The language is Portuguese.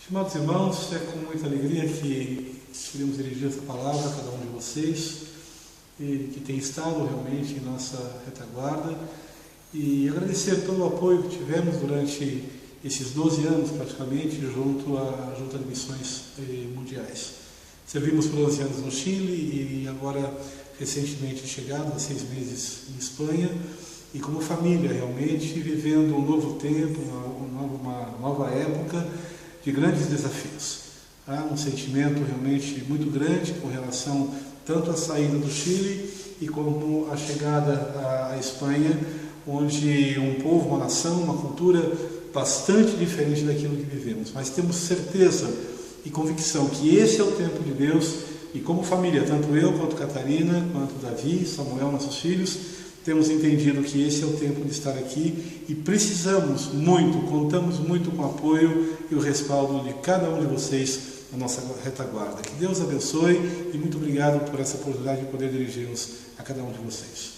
Estimados irmãos, é com muita alegria que queremos dirigir essa palavra a cada um de vocês, e que tem estado realmente em nossa retaguarda, e agradecer todo o apoio que tivemos durante esses 12 anos praticamente junto à Junta de Missões Mundiais. Servimos por 11 anos no Chile e agora recentemente chegados há 6 meses em Espanha, e como família realmente vivendo um novo tempo, uma nova época de grandes desafios. Há um sentimento realmente muito grande com relação tanto à saída do Chile e como à chegada à Espanha, onde um povo, uma nação, uma cultura bastante diferente daquilo que vivemos. Mas temos certeza e convicção que esse é o tempo de Deus, e como família, tanto eu quanto Catarina, quanto Davi, Samuel, nossos filhos, temos entendido que esse é o tempo de estar aqui e precisamos muito, contamos muito com o apoio e o respaldo de cada um de vocês na nossa retaguarda. Que Deus abençoe e muito obrigado por essa oportunidade de poder dirigi-los a cada um de vocês.